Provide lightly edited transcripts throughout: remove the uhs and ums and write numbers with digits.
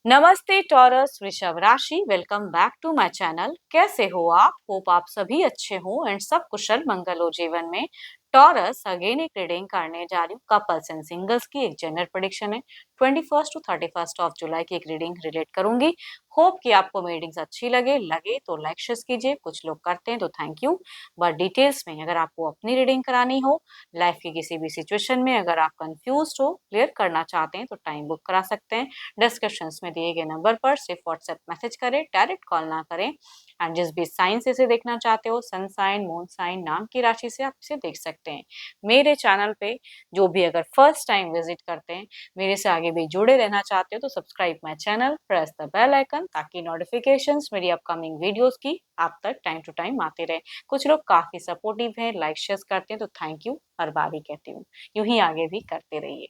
नमस्ते टॉरस वृषभ राशि। Welcome back to my channel. कैसे हो आप? होप आप सभी अच्छे हो एंड सब कुशल मंगल हो जीवन में। टॉरस अगेन एक रीडिंग करने जा रही हूँ कपल्स एंड सिंगल्स की। एक जनरल प्रेडिक्शन है 21 टू 31 ऑफ जुलाई की एक रीडिंग रिलेट करूंगी। होप कि आपको मेरी रीडिंग्स अच्छी लगे तो लाइक शेयर कीजिए। कुछ लोग करते हैं तो थैंक यू। बट डिटेल्स में अगर आपको अपनी रीडिंग करानी हो, लाइफ की किसी भी सिचुएशन में अगर आप कंफ्यूज हो, क्लियर करना चाहते हैं तो टाइम बुक करा सकते हैं। डिस्क्रिप्शन में दिए गए नंबर पर सिर्फ व्हाट्सएप मैसेज करें, डायरेक्ट कॉल ना करें। एंड जिस भी साइन से इसे देखना चाहते हो, सन साइन, मून साइन, नाम की राशि से आप इसे देख सकते हैं। मेरे चैनल पे जो भी अगर फर्स्ट टाइम विजिट करते हैं, मेरे से आगे भी जुड़े रहना चाहते हो तो subscribe my channel, press the bell icon ताकि नोटिफिकेशंस मेरी अपकमिंग वीडियोस की आप तक टाइम टू टाइम आते रहे। कुछ लोग काफी सपोर्टिव हैं, लाइक शेयर करते हैं तो थैंक यू। हर बार ही कहती हूँ, यूं ही आगे भी करते रहिए।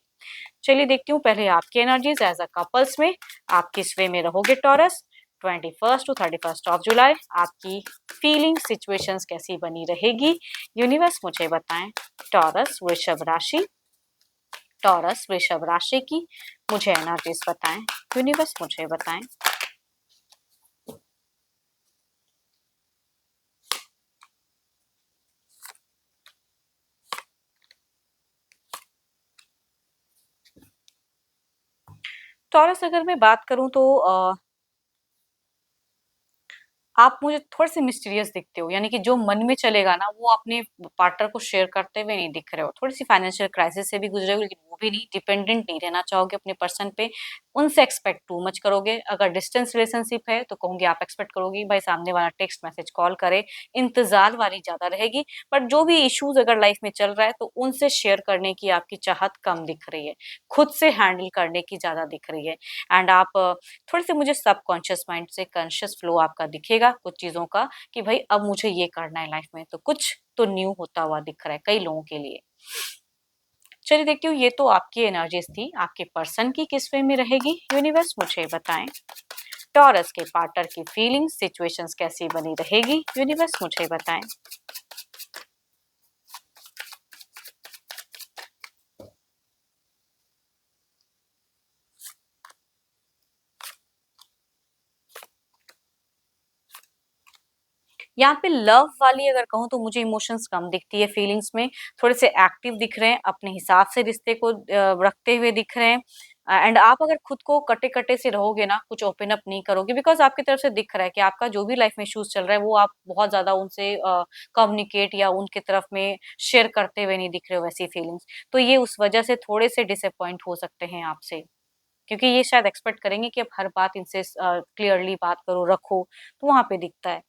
चलिए देखती हूँ पहले आपकी एनर्जीज एज अ कपल्स में। आप किस वे में रहोगे टॉरस? 21 टू 31 ऑफ जुलाई आपकी फीलिंग सिचुएशंस कैसी बनी रहेगी? यूनिवर्स मुझे बताएं। टॉरस वृषभ राशि, टॉरस वृषभ राशि की मुझे एनर्जीज बताएं। यूनिवर्स मुझे बताएं। टॉरस अगर मैं बात करूं तो आप मुझे थोड़े-से मिस्टीरियस दिखते हो, यानी कि जो मन में चलेगा ना, वो अपने पार्टनर को शेयर करते हुए नहीं दिख रहे हो। थोड़ी-सी फाइनेंशियल क्राइसिस से भी गुज़रे हो, लेकिन वो भी नहीं, डिपेंडेंट नहीं रहना चाहोगे अपने पर्सन पे। उनसे एक्सपेक्ट टू मच करोगे। अगर डिस्टेंस रिलेशनशिप है, तो कहूँगी आप एक्सपेक्ट करोगी भाई सामने वाला टेक्स्ट, मैसेज, कॉल करे। इंतज़ार वाली ज़्यादा रहेगी। बट जो भी इश्यूज़ अगर लाइफ में चल रहा है, तो उनसे शेयर करने की आपकी चाहत कम दिख रही है। खुद से हैंडल करने की ज़्यादा दिख रही है। एंड आप थोड़े से मुझे सबकॉन्शियस माइंड से कॉन्शियस फ्लो आपका दिखेगा कुछ चीज़ों का कि भाई अब मुझे ये करना है लाइफ में, तो कुछ तो न्यू होता हुआ दिख रहा है कई लोगों के लिए। चलिए देखती हूँ, ये तो आपकी एनर्जीज थी। आपके पर्सन की किस वे में रहेगी? यूनिवर्स मुझे बताएं। टॉरस के पार्टनर की फीलिंग्स सिचुएशंस कैसी बनी रहेगी? यूनिवर्स मुझे बताएं। यहाँ पे लव वाली अगर कहूँ तो मुझे इमोशंस कम दिखती है फीलिंग्स में। थोड़े से एक्टिव दिख रहे हैं, अपने हिसाब से रिश्ते को रखते हुए दिख रहे हैं। एंड आप अगर खुद को कटे-कटे से रहोगे ना, कुछ ओपन अप नहीं करोगे, बिकॉज़ आपकी तरफ से दिख रहा है कि आपका जो भी लाइफ में इश्यूज़ चल रहा है, वो आप बहुत ज़्यादा उनसे कम्युनिकेट या उनकी तरफ में शेयर करते हुए नहीं दिख रहे हो वैसी फीलिंग्स। तो ये उस वजह से थोड़े से डिसअपॉइंट हो सकते हैं आपसे। क्योंकि ये शायद एक्सपेक्ट करेंगे कि आप हर बात इनसे क्लियरली बात करो, रखो, तो वहाँ पे दिखता है।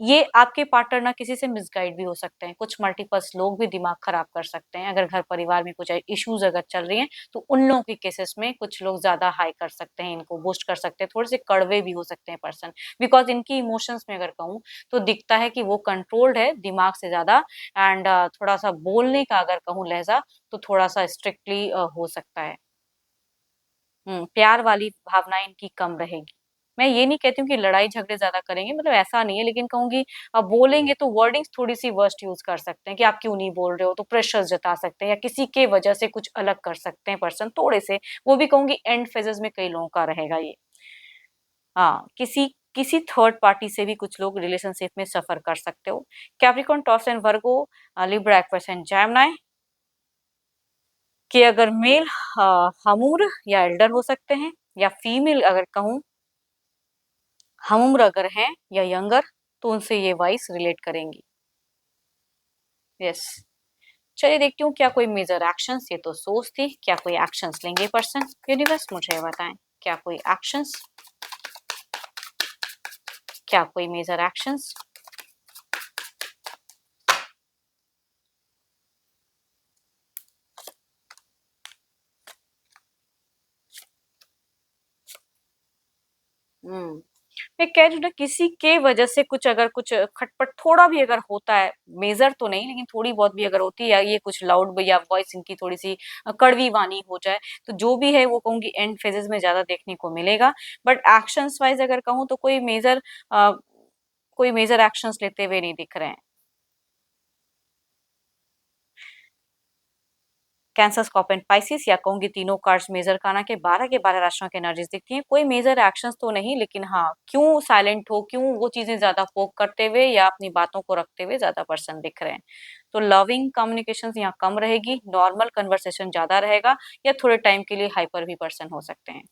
ये आपके पार्टनर ना किसी से मिसगाइड भी हो सकते हैं। कुछ मल्टीपर्स लोग भी दिमाग खराब कर सकते हैं। अगर घर परिवार में कुछ इश्यूज अगर चल रही हैं, तो उन लोगों के केसेस में कुछ लोग ज़्यादा हाई कर सकते हैं, इनको बूस्ट कर सकते हैं, थोड़े-से कड़वे भी हो सकते हैं पर्सन। बिकॉज़ इनकी इमोशंस में अगर कहूँ, तो दिखता है कि वो कंट्रोल्ड है दिमाग से ज़्यादा। एंड थोड़ा-सा बोलने का अगर कहूँ लहज़ा, तो थोड़ा-सा स्ट्रिक्टली हो सकता है। प्यार वाली भावनाएँ इनकी कम रहेगी। मैं ये नहीं कहती हूँ कि लड़ाई-झगड़े ज़्यादा करेंगे, मतलब ऐसा नहीं है, लेकिन कहूँगी बोलेंगे तो वर्डिंग्स थोड़ी-सी वर्स्ट यूज़ कर सकते हैं कि आप क्यों नहीं बोल रहे हो, तो प्रेशर जता सकते हैं या किसी के वजह से कुछ अलग कर सकते हैं पर्सन थोड़े-से। वो भी कहूँगी एंड फेजेज़ में कई लोगों का रहेगा ये। हाँ, किसी किसी थर्ड पार्टी से भी कुछ लोग रिलेशनशिप में सफ़र कर सकते हो। Capricorn, taurus and Virgo, Libra, Aquarius and Gemini के अगर मेल हमूर या एल्डर हो सकते हैं, या फीमेल अगर कहूँ हमउम्र अगर हैं या यंगर, तो उनसे ये वाइस रिलेट करेंगी। यस। चलिए देखती हूँ क्या कोई मेजर एक्शंस, ये तो सोच थी, क्या कोई एक्शंस लेंगे पर्सन? यूनिवर्स मुझे बताएं, क्या कोई एक्शंस, क्या कोई मेजर एक्शंस? हम्म मैं कह रही हूँ ना, किसी के वजह से कुछ अगर कुछ खटपट थोड़ा भी अगर होता है, मेजर तो नहीं लेकिन थोड़ी बहुत भी अगर होती है, ये कुछ लाउड या वॉइस इनकी थोड़ी सी कड़वी वाणी हो जाए, तो जो भी है वो कहूंगी एंड फेजेस में ज्यादा देखने को मिलेगा। बट एक्शंस वाइज अगर कहूँ तो कोई मेजर एक्शंस लेते हुए नहीं दिख रहे हैं। कैंसर, स्कॉर्पियो एंड पाइसेस, या कहूंगी तीनों कार्ड्स मेजर काना के 12 राशियों की एनर्जीज दिखती हैं। कोई मेजर एक्शंस तो नहीं, लेकिन हाँ, क्यों साइलेंट हो, क्यों वो चीजें ज्यादा फोक करते हुए या अपनी बातों को रखते हुए ज्यादा पर्सन दिख रहे हैं। तो लविंग कम्युनिकेशन यहाँ कम रहेगी, नॉर्मल कन्वर्सेशन ज्यादा रहेगा, या थोड़े टाइम के लिए हाइपर भी पर्सन हो सकते हैं।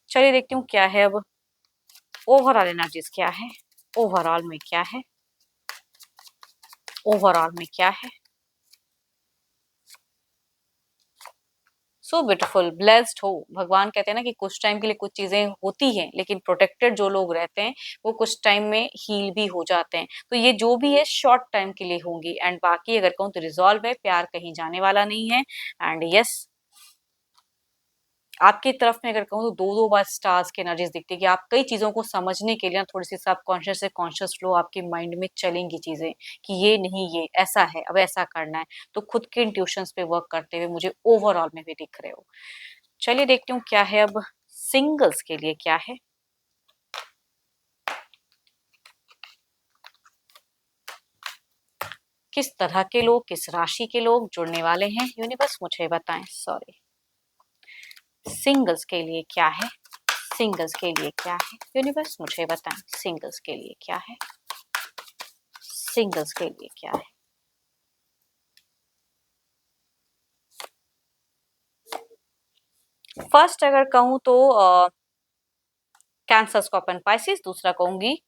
चलिए देखती हूँ क्या है अब ओवरऑल एनर्जीज क्या है, ओवरऑल में क्या है, ओवरऑल में क्या है। सो ब्यूटीफुल, ब्लेस्ड हो। भगवान कहते हैं ना कि कुछ टाइम के लिए कुछ चीजें होती हैं, लेकिन प्रोटेक्टेड जो लोग रहते हैं वो कुछ टाइम में हील भी हो जाते हैं। तो ये जो भी है शॉर्ट टाइम के लिए होंगी, एंड बाकी अगर कहूँ तो रिजॉल्व है, प्यार कहीं जाने वाला नहीं है। एंड यस, आपकी तरफ में अगर कहूँ तो दो दो बार स्टार्स की एनर्जीज दिखती है कि आप कई चीजों को समझने के लिए ना थोड़ी सी सब कॉन्शियस से कॉन्शियस फ्लो आपके माइंड में चलेंगी चीजें, कि ये नहीं, ये ऐसा है, अब ऐसा करना है। तो खुद के इंट्यूशंस पे वर्क करते हुए मुझे ओवरऑल में भी दिख रहे हो। चलिए देखती हूँ क्या है अब सिंगल्स के लिए क्या है। किस तरह के लोग, किस राशि के लोग जुड़ने वाले हैं, यूनिवर्स मुझे बताएं। सॉरी, सिंगल्स के लिए क्या है, सिंगल्स के लिए क्या है, यूनिवर्स मुझे बताएं। सिंगल्स के लिए क्या है, सिंगल्स के लिए क्या है। फर्स्ट अगर कहूं तो कैंसर, स्कॉर्पियो, पाइसेस। दूसरा कहूंगी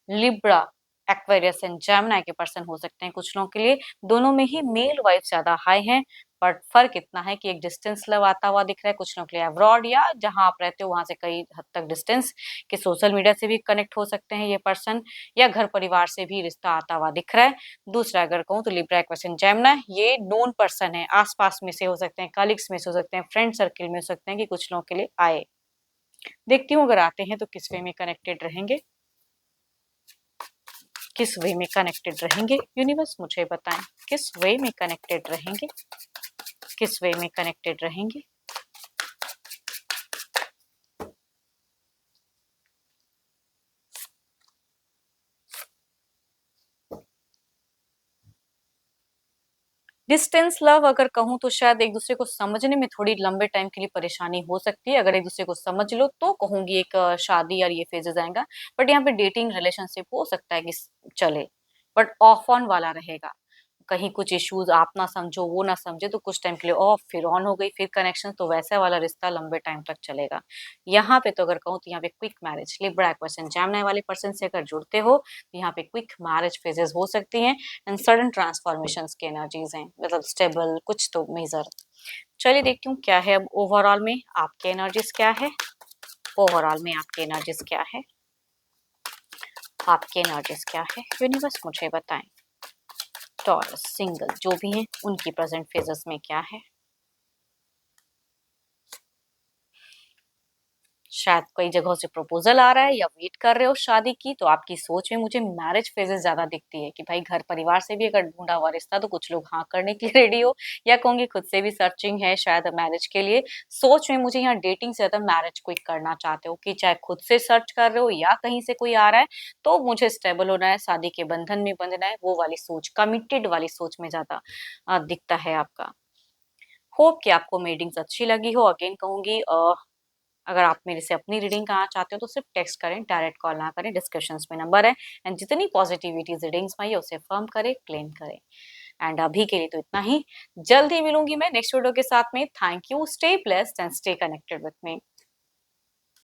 लिब्रा, एक्वेरियस एंड जेमिनी के पर्सन हो सकते हैं कुछ लोगों के लिए। दोनों में ही मेल वाइब ज्यादा हाई है, बट फर्क इतना है कि एक डिस्टेंस लव आता हुआ दिख रहा है कुछ लोगों के लिए अब्रॉड, या जहां आप रहते हो वहां से कई हद तक डिस्टेंस के, सोशल मीडिया से भी कनेक्ट हो सकते हैं ये पर्सन, या घर परिवार से भी रिश्ता आता हुआ दिख रहा है। दूसरा अगर कहूँ तो लिब्रा, एक्वेरियस एंड जेमिनी, ये नोन पर्सन है, आसपास में से हो सकते हैं, कलीग्स में से हो सकते हैं, फ्रेंड सर्किल में हो सकते हैं, कि कुछ लोगों के लिए आए। देखती हूँ अगर आते हैं तो किस वे में कनेक्टेड रहेंगे, किस वे में कनेक्टेड रहेंगे, यूनिवर्स मुझे बताएं। किस वे में कनेक्टेड रहेंगे, किस वे में कनेक्टेड रहेंगे। डिस्टेंस लव अगर कहूँ तो शायद एक दूसरे को समझने में थोड़ी लंबे टाइम के लिए परेशानी हो सकती है। अगर एक दूसरे को समझ लो तो कहूंगी एक शादी और ये फेजेस आएगा। बट यहाँ पे डेटिंग रिलेशनशिप हो सकता है कि चले, बट ऑफ ऑन वाला रहेगा। कहीं कुछ इश्यूज आप ना समझो, वो ना समझे, तो कुछ टाइम के लिए ऑफ, फिर ऑन हो गई, फिर कनेक्शन, तो वैसा वाला रिश्ता लंबे टाइम तक चलेगा। यहाँ पे तो अगर कहूँ तो यहाँ पे quick marriage, Libra, Aquarius and Gemini वाले पर्सन से अगर जुड़ते हो तो यहाँ पे क्विक मैरिज फेजेस हो सकती हैं, एंड सडन ट्रांसफॉर्मेशन की एनर्जीज हैं, मतलब स्टेबल कुछ तो मेजर। चलिए देखती हूँ क्या है अब ओवरऑल में आपके एनर्जीज क्या है, ओवरऑल में आपके एनर्जीज क्या है, आपके एनर्जीज क्या है, यूनिवर्स मुझे बताएं। टॉरस, सिंगल जो भी हैं उनकी प्रेजेंट फेजेस में क्या है। शायद कई जगहों से प्रपोजल आ रहा है या वेट कर रहे हो शादी की, तो आपकी सोच में मुझे मैरिज फेजेस ज्यादा दिखती है कि भाई घर परिवार से भी अगर ढूंढा हुआ रिश्ता तो कुछ लोग हाँ करने के लिए रेडी हो, या कहूंगी खुद से भी सर्चिंग है शायद मैरिज के लिए। सोच में मुझे यहाँ डेटिंग से ज्यादा मैरिज क्विक करना चाहते हो, कि चाहे खुद से सर्च कर रहे हो या कहीं से कोई आ रहा है, तो मुझे स्टेबल होना है, शादी के बंधन में बंधना है, वो वाली सोच, कमिटेड वाली सोच में ज्यादा दिखता है आपका। होप कि आपको रीडिंग्स अच्छी लगी हो। अगेन कहूंगी अगर आप मेरे से अपनी रीडिंग कराना चाहते हो तो सिर्फ टेक्स्ट करें, डायरेक्ट कॉल ना करें, डिस्क्रिप्शन में नंबर है। एंड जितनी पॉजिटिविटी रीडिंग्स में उसे फर्म करें, क्लेम करें। एंड अभी के लिए तो इतना ही, जल्द ही मिलूंगी मैं नेक्स्ट वीडियो के साथ में। Thank you, stay blessed and stay connected with me.